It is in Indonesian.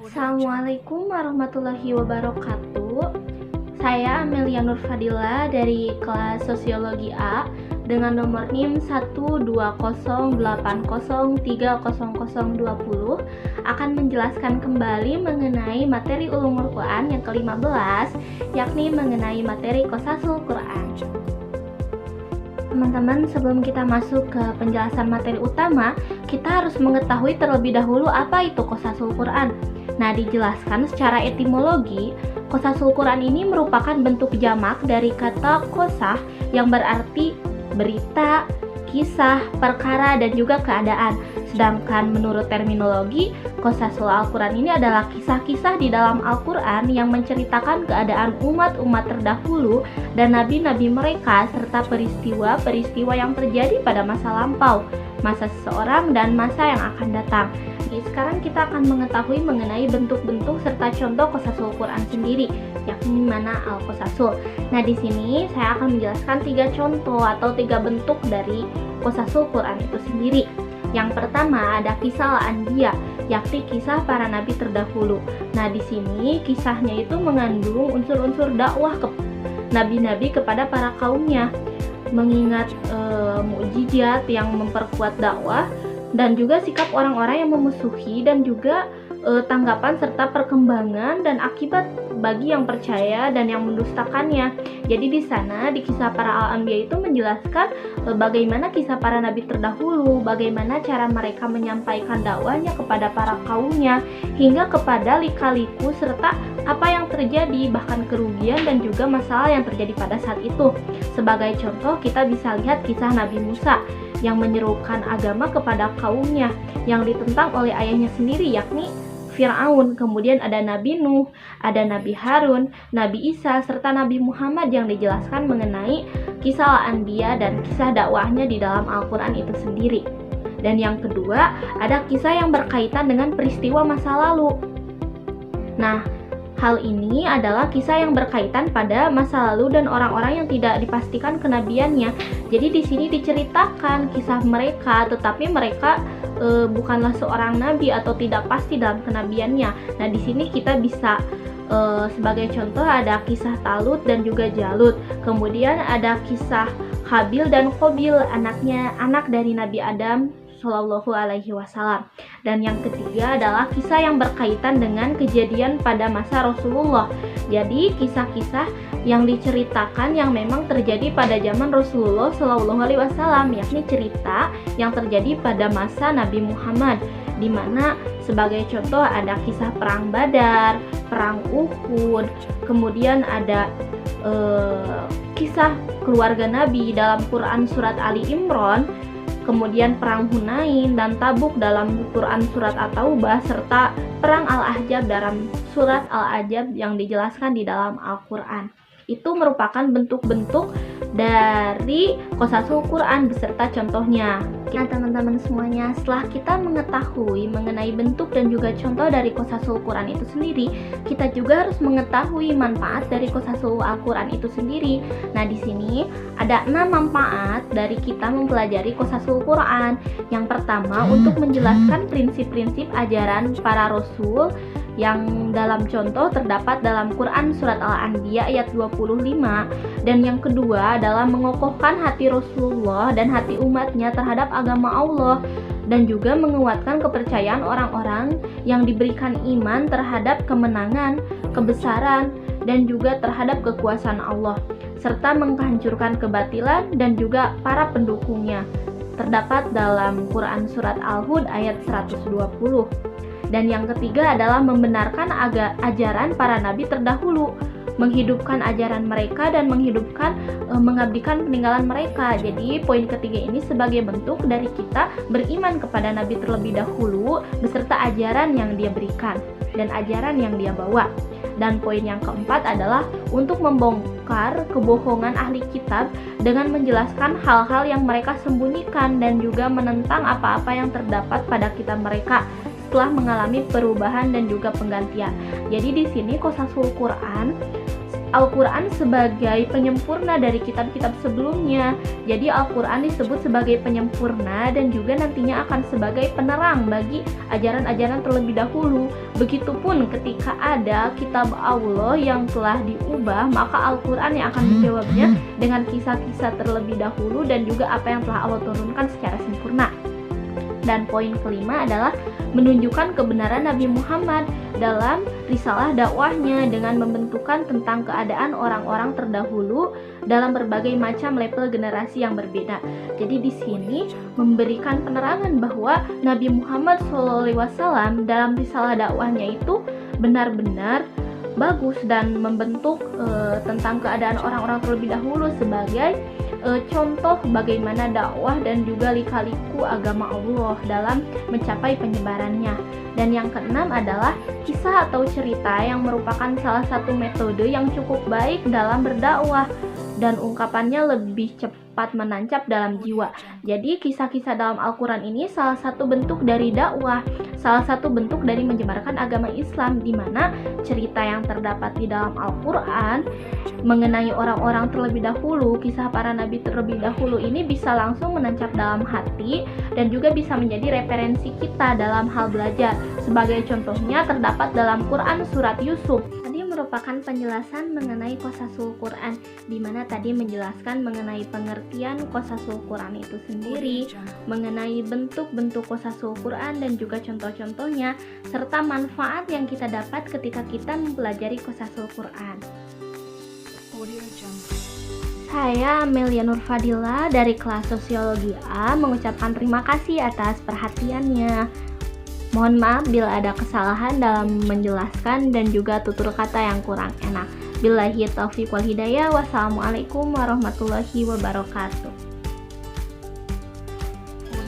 Assalamualaikum warahmatullahi wabarakatuh. Saya Amelia Nur Fadila dari kelas Sosiologi A dengan nomor NIM 12080300020 akan menjelaskan kembali mengenai materi Ulumul Quran yang ke-15, yakni mengenai materi Qosasul Quran. Teman-teman, sebelum kita masuk ke penjelasan materi utama, kita harus mengetahui terlebih dahulu apa itu Qosasul Quran. Nah, dijelaskan secara etimologi, Qosasul Quran ini merupakan bentuk jamak dari kata qosah yang berarti berita, kisah, perkara, dan juga keadaan. Sedangkan menurut terminologi, Qosasul Al-Quran ini adalah kisah-kisah di dalam Al-Quran yang menceritakan keadaan umat-umat terdahulu dan nabi-nabi mereka serta peristiwa-peristiwa yang terjadi pada masa lampau, masa seseorang, dan masa yang akan datang. Jadi, sekarang kita akan mengetahui mengenai bentuk-bentuk serta contoh Qosasul Quran sendiri, yakni mana Al-Qosasul. Nah, di sini saya akan menjelaskan 3 contoh atau 3 bentuk dari Qosasul Quran itu sendiri. Yang pertama ada kisah Al-Anbiya, yakni kisah para nabi terdahulu. Nah, di sini kisahnya itu mengandung unsur-unsur dakwah ke nabi-nabi kepada para kaumnya, mengingat mukjizat yang memperkuat dakwah dan juga sikap orang-orang yang memusuhi dan juga tanggapan serta perkembangan dan akibat bagi yang percaya dan yang mendustakannya. Jadi di sana di kisah para Al-Anbiya itu menjelaskan bagaimana kisah para nabi terdahulu, bagaimana cara mereka menyampaikan dakwahnya kepada para kaumnya hingga kepada lika-liku serta apa yang terjadi, bahkan kerugian dan juga masalah yang terjadi pada saat itu. Sebagai contoh, kita bisa lihat kisah Nabi Musa yang menyerukan agama kepada kaumnya yang ditentang oleh ayahnya sendiri, yakni Fir'aun. Kemudian ada Nabi Nuh, ada Nabi Harun, Nabi Isa, serta Nabi Muhammad yang dijelaskan mengenai kisah Al-Anbiya dan kisah dakwahnya di dalam Al-Quran itu sendiri. Dan yang kedua, ada kisah yang berkaitan dengan peristiwa masa lalu. Nah, hal ini adalah kisah yang berkaitan pada masa lalu dan orang-orang yang tidak dipastikan kenabiannya. Jadi di sini diceritakan kisah mereka, tetapi mereka bukanlah seorang nabi atau tidak pasti dalam kenabiannya. Nah, di sini kita bisa sebagai contoh ada kisah Talut dan juga Jalut. Kemudian ada kisah Habil dan Qabil, anak dari Nabi Adam Shallallahu Alaihi Wasallam. Dan yang ketiga adalah kisah yang berkaitan dengan kejadian pada masa Rasulullah. Jadi kisah-kisah yang diceritakan yang memang terjadi pada zaman Rasulullah Shallallahu Alaihi Wasallam, yakni cerita yang terjadi pada masa Nabi Muhammad, di mana sebagai contoh ada kisah perang Badar, perang Uhud, kemudian ada kisah keluarga Nabi dalam Quran surat Ali Imran, kemudian perang Hunain dan Tabuk dalam Quran surat At-Taubah, serta perang Al-Ahzab dalam surat Al-Ahzab yang dijelaskan di dalam Al-Quran. Itu merupakan bentuk-bentuk dari Qosasul Quran beserta contohnya. Nah, teman-teman semuanya, setelah kita mengetahui mengenai bentuk dan juga contoh dari Qosasul Quran itu sendiri, kita juga harus mengetahui manfaat dari Qosasul Al-Quran itu sendiri. Nah, di sini ada 6 manfaat dari kita mempelajari Qosasul Quran. Yang pertama, untuk menjelaskan prinsip-prinsip ajaran para rasul yang dalam contoh terdapat dalam Quran surat Al-Anbiya ayat 25. Dan yang kedua adalah mengokohkan hati Rasulullah dan hati umatnya terhadap agama Allah, dan juga menguatkan kepercayaan orang-orang yang diberikan iman terhadap kemenangan, kebesaran, dan juga terhadap kekuasaan Allah, serta menghancurkan kebatilan dan juga para pendukungnya. Terdapat dalam Quran surat Al-Hud ayat 120. Dan yang ketiga adalah membenarkan ajaran para nabi terdahulu, menghidupkan ajaran mereka dan mengabdikan peninggalan mereka. Jadi poin ketiga ini sebagai bentuk dari kita beriman kepada nabi terlebih dahulu beserta ajaran yang dia berikan dan ajaran yang dia bawa. Dan poin yang keempat adalah untuk membongkar kebohongan ahli kitab dengan menjelaskan hal-hal yang mereka sembunyikan dan juga menentang apa-apa yang terdapat pada kitab mereka setelah mengalami perubahan dan juga penggantian. Jadi di sini Qosasul Quran Al-Quran sebagai penyempurna dari kitab-kitab sebelumnya. Jadi Al-Quran disebut sebagai penyempurna dan juga nantinya akan sebagai penerang bagi ajaran-ajaran terlebih dahulu. Begitupun ketika ada kitab Allah yang telah diubah, maka Al-Quran yang akan menjawabnya dengan kisah-kisah terlebih dahulu dan juga apa yang telah Allah turunkan secara sempurna. Dan poin kelima adalah menunjukkan kebenaran Nabi Muhammad dalam risalah dakwahnya dengan membentukkan tentang keadaan orang-orang terdahulu dalam berbagai macam level generasi yang berbeda. Jadi di sini memberikan penerangan bahwa Nabi Muhammad SAW dalam risalah dakwahnya itu benar-benar bagus dan membentuk tentang keadaan orang-orang terlebih dahulu sebagai contoh bagaimana dakwah dan juga lika-liku agama Allah dalam mencapai penyebarannya. Dan yang keenam adalah kisah atau cerita yang merupakan salah satu metode yang cukup baik dalam berdakwah dan ungkapannya lebih cepat menancap dalam jiwa. Jadi kisah-kisah dalam Al-Quran ini salah satu bentuk dari dakwah, salah satu bentuk dari menyebarkan agama Islam, di mana cerita yang terdapat di dalam Al-Quran mengenai orang-orang terlebih dahulu, kisah para nabi terlebih dahulu ini bisa langsung menancap dalam hati dan juga bisa menjadi referensi kita dalam hal belajar. Sebagai contohnya terdapat dalam Quran surat Yusuf. Tadi merupakan penjelasan mengenai Qosasul Quran, di mana tadi menjelaskan mengenai pengertian Qosasul Quran itu sendiri, mengenai bentuk-bentuk Qosasul Quran dan juga contoh-contohnya, serta manfaat yang kita dapat ketika kita mempelajari Qosasul Quran. Saya Amelia Nurfadila dari kelas Sosiologi A mengucapkan terima kasih atas perhatiannya. Mohon maaf bila ada kesalahan dalam menjelaskan dan juga tutur kata yang kurang enak. Billahi taufiq wal hidayah. Wassalamualaikum warahmatullahi wabarakatuh.